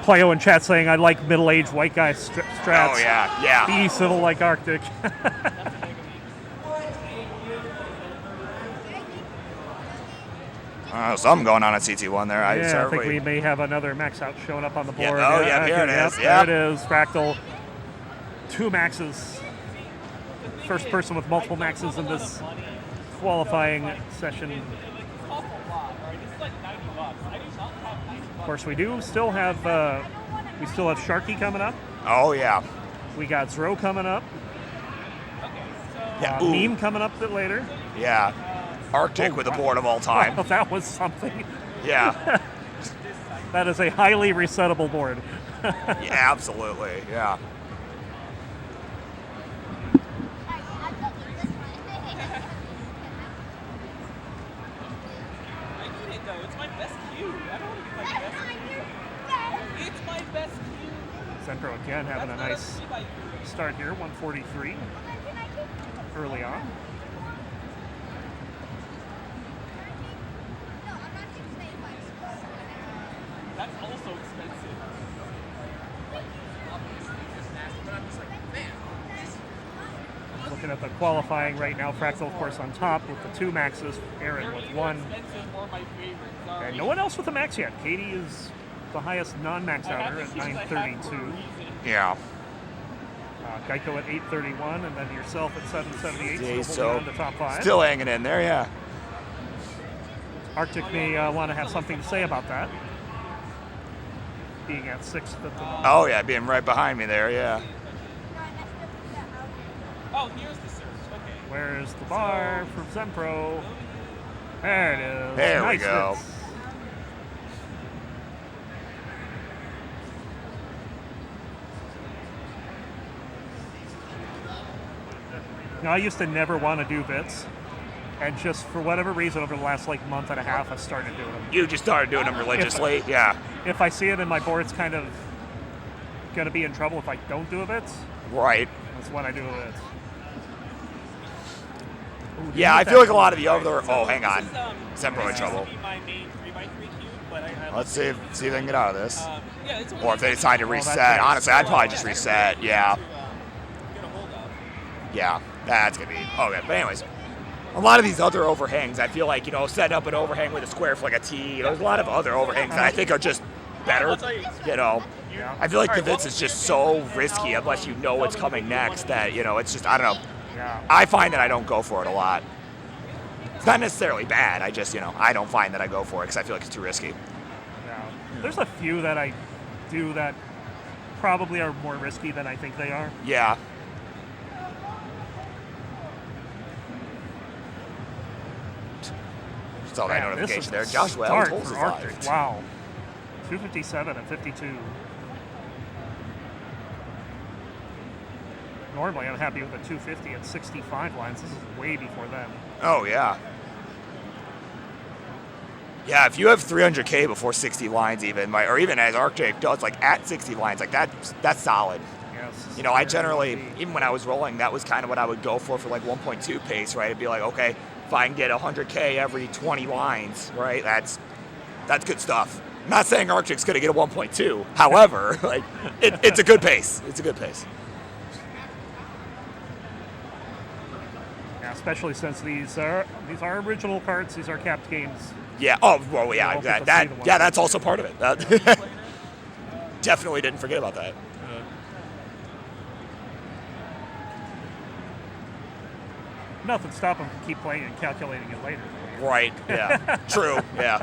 Playo in chat saying, I like middle-aged white guy strats. Oh, yeah, yeah. Be civil like Arctic. Something going on at CT1 there. Yeah, I think we may have another max out showing up on the board. Yeah. Oh, yeah, here it is. There it is. Fractal. 2 maxes. First person with multiple maxes in this qualifying session. Of course, we do still have Sharky coming up. Oh, yeah. We got Zro coming up. Yeah. Meme coming up a bit later. Yeah. Arctic with the board of all time. Well, that was something. Yeah. That is a highly resettable board. Yeah, absolutely. Yeah. Zempro again having a nice start here, 143 early on. That's also expensive. Looking at the qualifying right now, Fractal of course on top with the 2 maxes, Aaron with 1. And no one else with a max yet. Katie is the highest non-max outer at 932. Yeah. Geico at 831, and then yourself at 778. Yeah, Still holding on to top 5. Still hanging in there, yeah. Arctic may want to have something to say about that. Being at 6th at the moment. Oh, yeah, being right behind me there, yeah. Oh, here's the search. Okay. Where's the bar for Zempro? There it is. There nice we go. hits. Now, I used to never want to do bits, and just for whatever reason, over the last month and a half, I've started doing them. You just started doing them religiously, yeah. If I see it in my board, it's kind of going to be in trouble if I don't do a bits. Right. That's when I do a bits. Ooh, Yeah, I feel like a lot of the other. Oh, hang on. Zempro in trouble. Let's see if they can get out of this. Or if they decide to reset. Honestly, I'd probably just reset. Yeah. Yeah, that's gonna be okay. But anyways, a lot of these other overhangs, I feel like, setting up an overhang with a square for like a T. There's a lot of other overhangs that I think are just better. I feel like the Vitz is just so risky unless you know what's coming next that it's just I don't know. Yeah. I find that I don't go for it a lot. It's not necessarily bad. I just I don't find that I go for it because I feel like it's too risky. Yeah. There's a few that I do that probably are more risky than I think they are. Yeah. Saw that Man, notification there. this is Joshua start Holmes is for Arctic. live. Wow. 257 and 52. Normally, I'm happy with a 250 and 65 lines. This is way before them. Oh, yeah. Yeah, if you have 300K before 60 lines even, or even as Arctic does, at 60 lines, that's solid. Yes. I generally, even when I was rolling, that was kind of what I would go for 1.2 pace, right? It'd be like, okay, if I can get 100K every 20 lines, right, that's good stuff. I'm not saying Arctic's going to get a 1.2. However, it's a good pace. It's a good pace. Yeah, especially since these are original cards. These are capped games. Yeah. Oh, well, yeah. We'll get to see the That's also part of it. Definitely didn't forget about that. Nothing stopping them from keep playing and calculating it later. Right. Yeah. True. Yeah.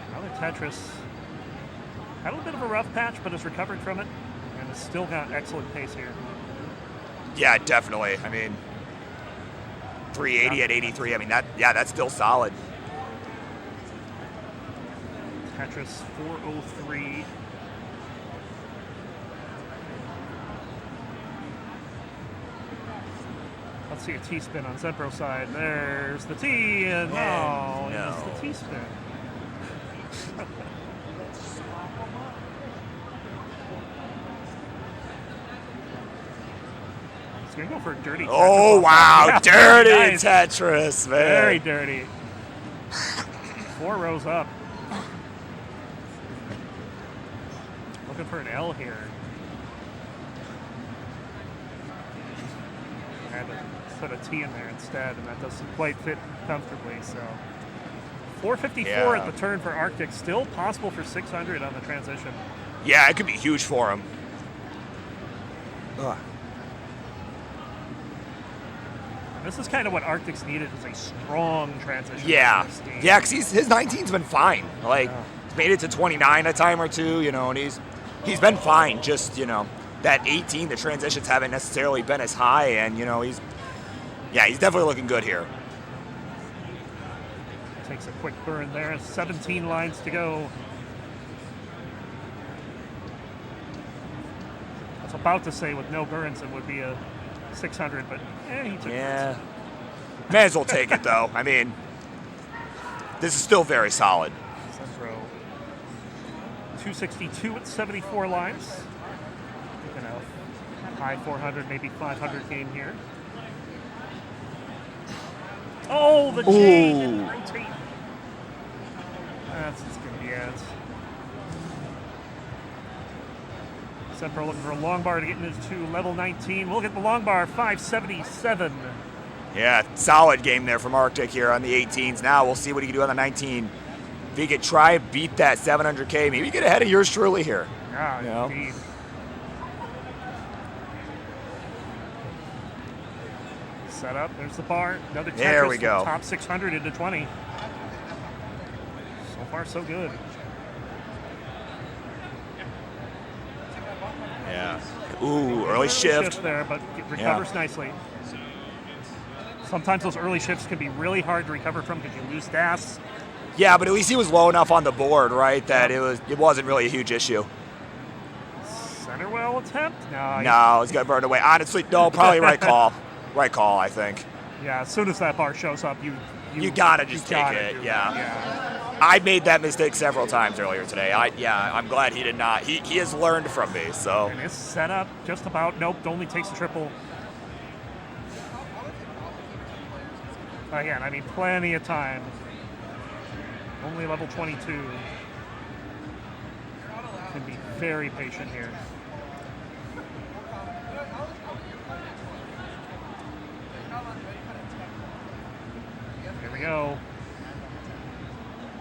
Another Tetris had a little bit of a rough patch, but has recovered from it and has still got excellent pace here. Yeah, definitely. I mean, 380 at 83. I mean, that's still solid. Tetris 403. Let's see a T-spin on Zempro side. There's the T, and no, it's the T-spin. He's going to go for a dirty Tetris. Oh, wow. Yeah, dirty nice. Tetris, man. Very dirty. 4 rows up. Looking for an L here. Had to put a T in there instead, and that doesn't quite fit comfortably. So 454 at the turn for Arctic. Still possible for 600 on the transition. Yeah, it could be huge for him. Ugh. This is kind of what Arctic's needed, is a strong transition. Yeah, from this team. yeah, because his 19's been fine. Like, he's made it to 29 a time or two, you know, and he's been fine. Just, you know, that 18, the transitions haven't necessarily been as high, and, you know, he's definitely looking good here. Takes a quick burn there. 17 lines to go. I was about to say with no burns it would be a 600, but he took burns. May as well take it, though. I mean, this is still very solid. Zempro 262 at 74 lines. You know, high 400, maybe 500 game here. Oh, the G didn't rotate. That's just going to be it. Zempro looking for a long bar to get into level 19. We'll get the long bar, 577. Yeah, solid game there from Arctic here on the 18s. Now we'll see what he can do on the 19. If he could try and beat that 700K, maybe get ahead of yours truly here. Yeah, indeed. Set up, there's the bar. Another Tetris. There we go. Top 600 into 20. So far, so good. Yeah. Ooh, early shift. There, but it recovers nicely. Sometimes those early shifts can be really hard to recover from because you lose DAS. Yeah, but at least he was low enough on the board, right, that it wasn't really a huge issue. Center well attempt? No, he's got burned away. Honestly, no, probably right call. Right call, I think. Yeah, as soon as that bar shows up, you gotta just take it. Yeah. I made that mistake several times earlier today. I'm glad he did not. He has learned from me. So. And his setup just about only takes a triple. Again, I mean, plenty of time. Only level 22. Can be very patient here. Here we go.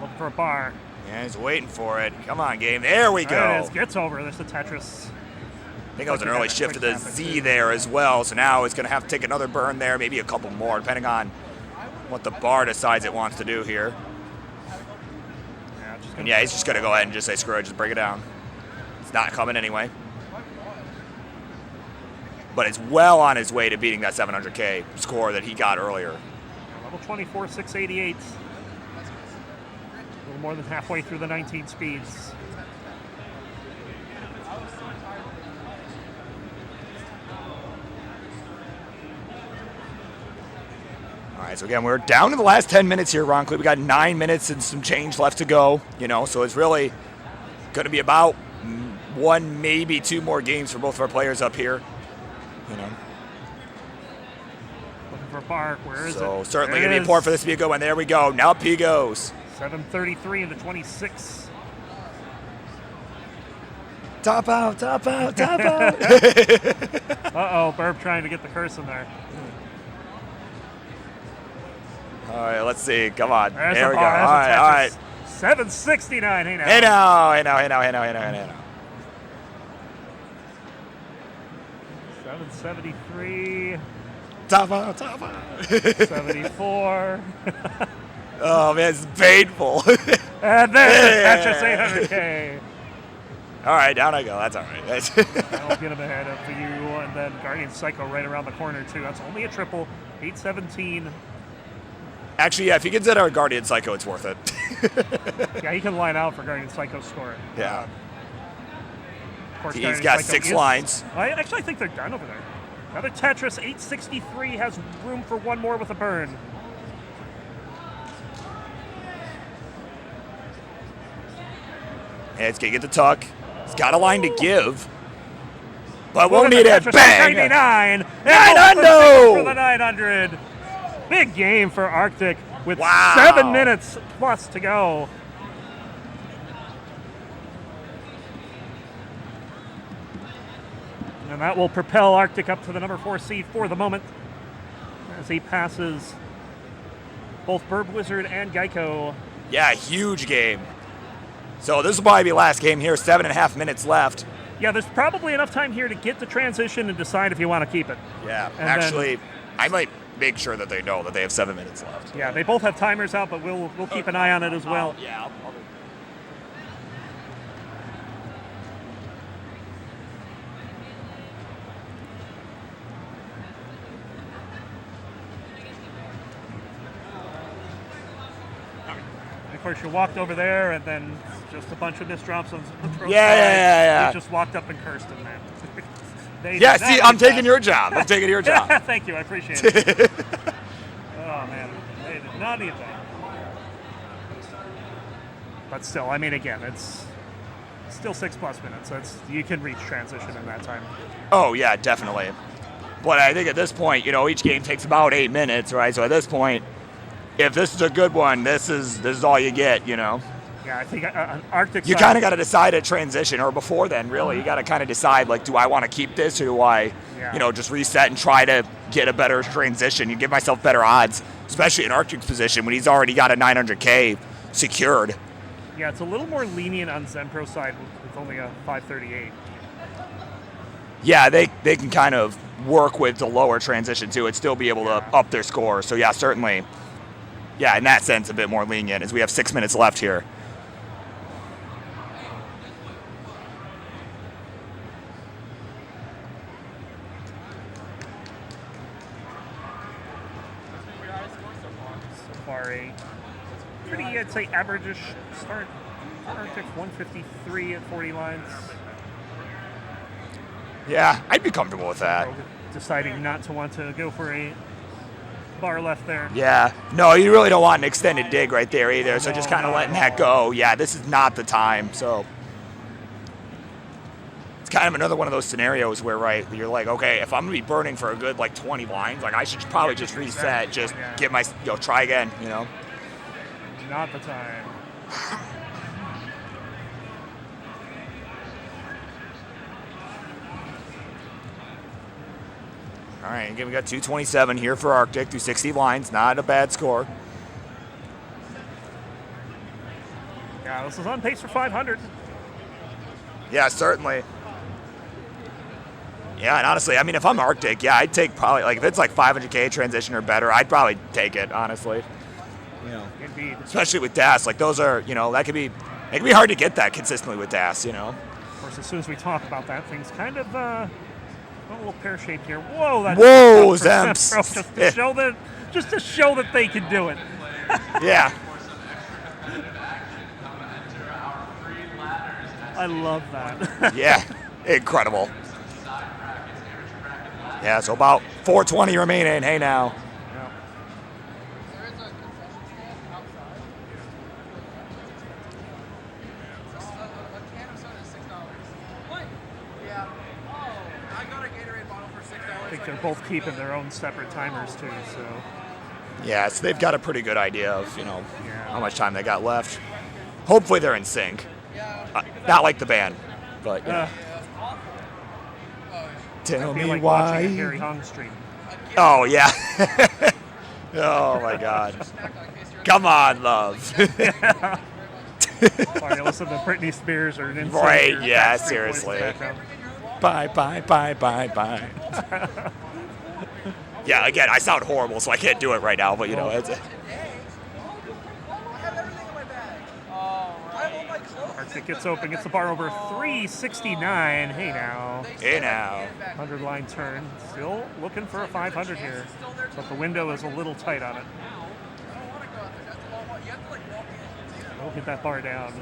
Looking for a bar. Yeah, he's waiting for it. Come on, game. There we go. There it is. Gets over. There's the Tetris. I think it was an early shift to the Z there as well. So now it's going to have to take another burn there, maybe a couple more, depending on what the bar decides it wants to do here. Yeah, he's just going to go ahead and just say, screw it, just bring it down. It's not coming anyway. But it's well on his way to beating that 700K score that he got earlier. Level 24, 688. A little more than halfway through the 19 speeds. All right, so again, we're down to the last 10 minutes here, Ron. We got 9 minutes and some change left to go, you know, so it's really going to be about 1, maybe 2 more games for both of our players up here, you know. Looking for Bark, where is it? So certainly going to be important for this to be a good one. There we go. Now P goes. 7:33 into 26. Top out, top out, top out. Uh-oh, Burb trying to get the curse in there. All right, let's see. Come on. There's there the we go. bar. All right, all right. 769. Hey now. Hey now, hey now, hey now, hey now, hey now, hey now. 773. Top out, top out. 74. Oh man, it's painful. And there's the Tetris 800K. All right, down I go. That's all right. I'll get him ahead of you, and then Guardian Psycho right around the corner too. That's only a triple. 817. Actually, yeah, if he gets it out Guardian Psycho, it's worth it. Yeah, he can line out for Guardian Psycho score. Yeah. Of course, He's Guardian got Psycho 6 is- lines. I think they're done over there. Another Tetris, 863, has room for one more with a burn. And it's going to get the tuck. He's got a line to give. But Look won't at need the it. Tetris, Bang! 99! 900! For the 900. Big game for Arctic with Wow. 7 minutes plus to go. And that will propel Arctic up to the number 4 seed for the moment as he passes both Burb Wizard and Geico. Yeah, huge game. So this will probably be last game here. 7.5 minutes left. Yeah, there's probably enough time here to get the transition and decide if you want to keep it. Yeah, And actually, I might make sure that they know that they have 7 minutes left. Yeah, they both have timers out, but we'll keep an eye on it as well. Yeah. And of course, you walked over there, and then just a bunch of misdrops on the Yeah. You just walked up and cursed him, man. They Yeah, did see, not I'm like that. taking your job. I'm taking your job. Thank you, I appreciate it. Oh, man, they did not need that. But still, I mean, again, it's still 6+ minutes. That's, you can reach transition in that time. Oh, yeah, definitely. But I think at this point, you know, each game takes about 8 minutes, right? So at this point, if this is a good one, this is all you get, you know? Yeah, I think Arctic. You kind of got to decide at transition, or before then, really. You got to kind of decide, like, do I want to keep this, or do I, Yeah. you know, just reset and try to get a better transition? You give myself better odds, especially in Arctic's position when he's already got a 900K secured. Yeah, it's a little more lenient on Zempro's side with only a 538. Yeah, they can kind of work with the lower transition too and still be able to up their score. So yeah, certainly, yeah, in that sense, a bit more lenient as we have 6 minutes left here. So far, a pretty, I'd say, average-ish start. Arctic 153 at 40 lines. Yeah, I'd be comfortable with that. Deciding not to want to go for a bar left there. Yeah, no, you really don't want an extended dig right there either. So just kind of No. letting that go. Yeah, this is not the time. So it's kind of another one of those scenarios where, right, you're like, okay, if I'm gonna be burning for a good like 20 lines, like I should probably just reset, just get my, try again, you know. Not the time. All right, again, we got 227 here for Arctic through 60 lines. Not a bad score. Yeah, this is on pace for 500. Yeah, certainly. Yeah, and honestly, I mean, if I'm Arctic, yeah, I'd take probably, like, if it's like 500K transition or better, I'd probably take it, honestly. You know, Indeed. especially with DAS. Like, those are, you know, it can be hard to get that consistently with DAS, you know. Of course, as soon as we talk about that, things kind of a little pear-shaped here. Whoa, that's Whoa, tough for Zemps. Zempro, just to show that they can do it. Yeah. I love that. Yeah, incredible. Yeah, so about 420 remaining. Hey, now. I think they're both keeping their own separate timers too, so Yeah, so they've got a pretty good idea of, you know, Yeah. how much time they got left. Hopefully they're in sync. Not like the band, but, you know. Tell I feel me like watching a why. Harry Hung stream. Oh, yeah. Oh, my God. Come on, love. Or you listen to Britney Spears or an Right, or yeah, Backstreet Boys seriously. in the background. Bye, bye, bye, bye, bye. Yeah, again, I sound horrible, so I can't do it right now, but, you know, it's... Arctic gets open, gets the bar over 369. Hey now. Hey now. 100 line turn. Still looking for a 500 here, but the window is a little tight on it. We'll get that bar down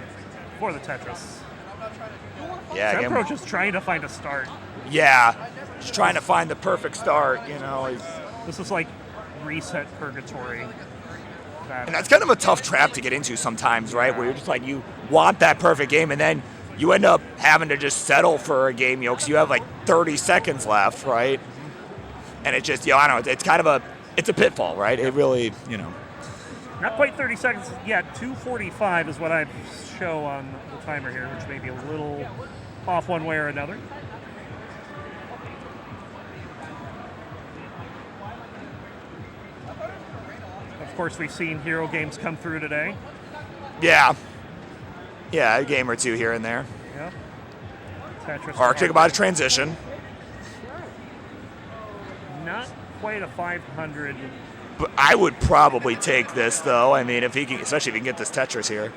for the Tetris. Yeah, Zempro again, just trying to find a start. yeah, just trying to find the perfect start, you know. This is like reset purgatory. And that's kind of a tough trap to get into sometimes, right? Where you're just like, you want that perfect game, and then you end up having to just settle for a game, you know, because you have like 30 seconds left, right? And it just, you know, I don't know, it's kind of it's a pitfall, right? It really, you know. Not quite 30 seconds yet. 2:45 is what I show on the timer here, which may be a little off one way or another. Of course, we've seen hero games come through today. Yeah. Yeah, a game or two here and there. Yeah. Tetris. Arctic about to transition. Not quite a 500. But I would probably take this, though. I mean, if he can, especially if he can get this Tetris here.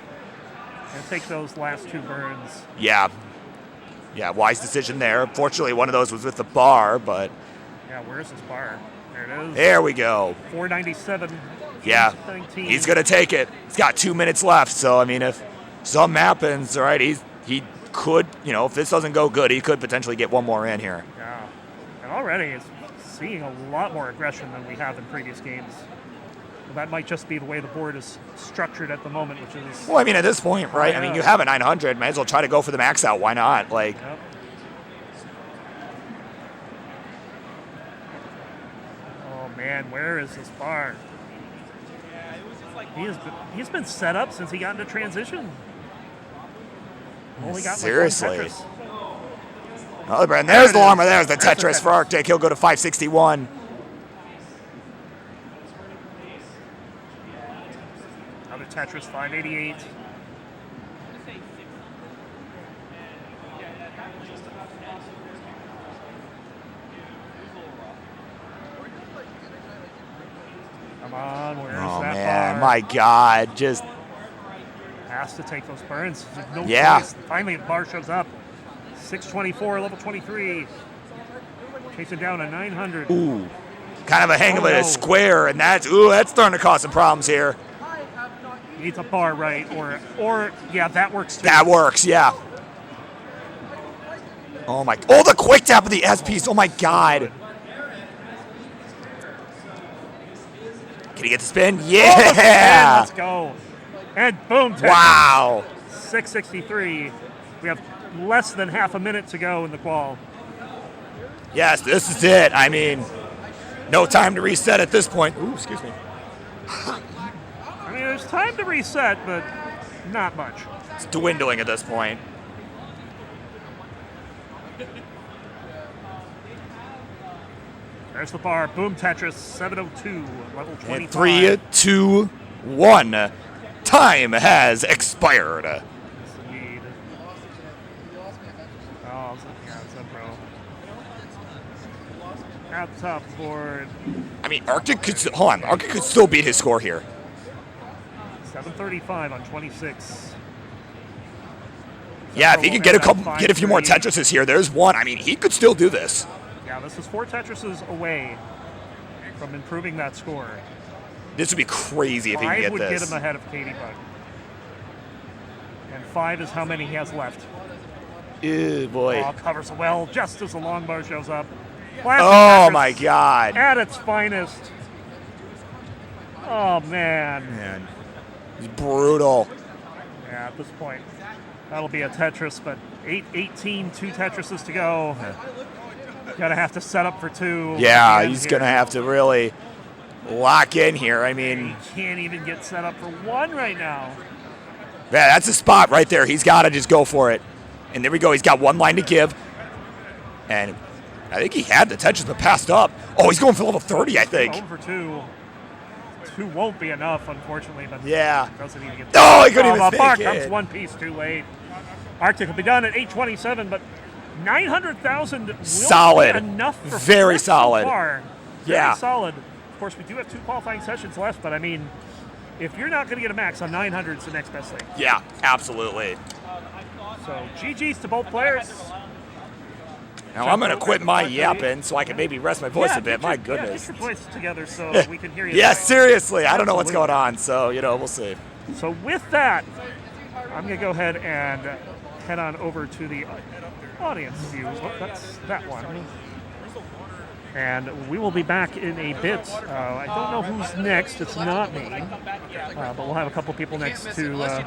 And take those last two burns. Yeah. Yeah, wise decision there. Fortunately, one of those was with the bar, but... Yeah, where's his bar? There it is. There we go. 497. Yeah, 19. he's going to take it. He's got 2 minutes left, so, I mean, if something happens, all right, he could, you know, if this doesn't go good, he could potentially get one more in here. Yeah. And already is seeing a lot more aggression than we have in previous games. Well, that might just be the way the board is structured at the moment, which is... Well, I mean, at this point, right, I mean, you have a 900, might as well try to go for the max out. Why not? Like... Yep. Oh, man, where is this bar? He's been set up since he got into transition. Only got Seriously. Like one Tetris. Oh, and there's the armor. There's the Tetris for Arctic. He'll go to 561. Another Tetris, 588. Come on, where's Oh, that man. bar? My God. Just... Has to take those burns. There's no Yeah. choice. Finally, the bar shows up. 624, level 23. Chasing down a 900. Ooh. Kind of a hang of a no. square, and that's starting to cause some problems here. Needs a bar right, or yeah, that works too. That works, yeah. Oh, my... Oh, the quick tap of the S piece. Oh, my God. Can he get the spin? Oh, Yeah! let's go. And boom, Tetris. Wow. 663. We have less than half a minute to go in the qual. Yes, this is it. I mean, no time to reset at this point. Ooh, excuse me. I mean, there's time to reset, but not much. It's dwindling at this point. There's the bar. Boom, Tetris. 702, level 25. And 3, 2, 1. Time has expired. Yes, indeed. Oh, yeah, Zempro. At the top of the board. I mean, Arctic could still beat his score here. 735 on 26. Yeah, if he could get Zempro a few more 5-3. Tetrises here, there's one. I mean, he could still do this. Yeah, this is 4 Tetrises away from improving that score. This would be crazy if he could 5 get would this. get him ahead of Katie Bug. And 5 is how many he has left. Ew, boy. Oh, covers well just as the long bar shows up. Classic Oh, Tetris my God. At its finest. Oh, man. Man, it's brutal. Yeah, at this point, that'll be a Tetris, but 8-18, 2 Tetrises to go. Gonna have to set up for 2. Yeah, he's going to have to really lock in here. I mean, He can't even get set up for 1 right now. yeah, that's a spot right there. He's got to just go for it. And there we go. He's got 1 line to give. And I think he had the Tetris, but passed up. Oh, he's going for level 30, I think. Over 2. 2 won't be enough, unfortunately, but Yeah. doesn't even get. Oh, he couldn't even the bar make comes it. 1 piece too late. Arctic will be done at 827, but 900,000 will Solid. be enough for Very fifth solid. So far. Very Yeah. solid. Of course, we do have 2 qualifying sessions left, but I mean, if you're not going to get a max on 900, it's the next best thing. Yeah, absolutely. So GG's to both players. Now I'm going to quit my yapping so I can maybe rest my voice a bit. My goodness. Get your voice together so we can hear you. Yeah, seriously. I don't know what's going on, so, we'll see. So with that, I'm going to go ahead and head on over to the audience view. Oh, that's that one. And we will be back in a bit. I don't know who's next. It's not me. But we'll have a couple people next to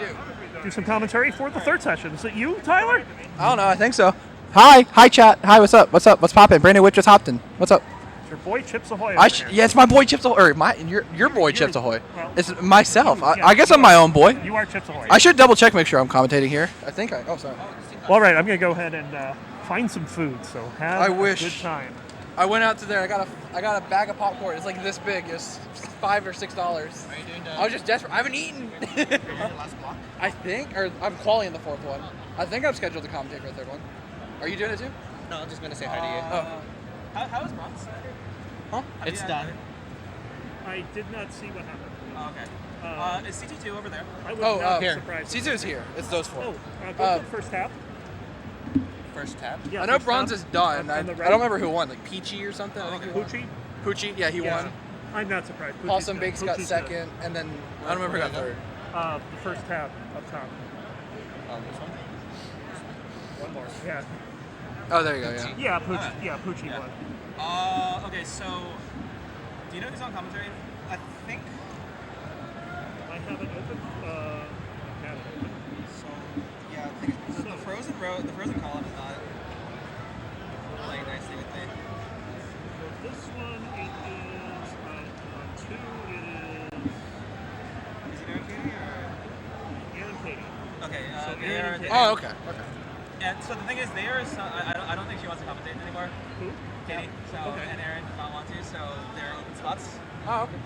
do some commentary for the third session. Is it you, Tyler? I don't know. I think so. Hi, chat. Hi, what's up? What's poppin'? Brandon Witt just hopped in. What's up? It's your boy Chips Ahoy. Yeah, it's my boy Chips Ahoy. Or your boy Chips Ahoy. Well, it's myself. Yeah, I guess I'm my own boy. You are Chips Ahoy. I should double check, make sure I'm commentating here. I think I. Oh, sorry. Well, all right, I'm going to go ahead and find some food. So have a good time. I went out to there. I got a bag of popcorn. It's like this big. It's $5 or $6. Are you doing I was just desperate. I haven't eaten. last block? I think, or I'm qualifying the fourth one. I think I'm scheduled to commentate for the third one. Are you doing it too? No, I'm just gonna say hi to you. How is bronze? Huh? It's done. I did not see what happened. Oh, okay. Is CT2 over there? I would not be here. surprised. C2's here. It's those four. Go to the first half. First tab. Yeah, I know first bronze half. is done. I On the don't right. remember who won. Like Peachy or something. I think he won. Poochie? Poochie, yeah, he won. I'm not surprised. Paulson Poochie's Bakes good. got Poochie's second, and then I don't remember who got third. good. The first tab up top. This one. One more. Yeah. Oh, there you go. Yeah. Yeah, Poochie won. Okay, so do you know who's on commentary? I think. I have it open. I have it open. So yeah, I think the frozen row, the frozen column is not playing nicely with me. For this one, it is on 2. It Is it Aaron Katie or? is Aaron Katie. Okay, So they Aaron are. and Katie. Oh, okay. And so the thing is, they are. I don't think she wants to commentate anymore. Who? Katie. So Okay. and Aaron did not want to. So they're open spots. Oh, okay.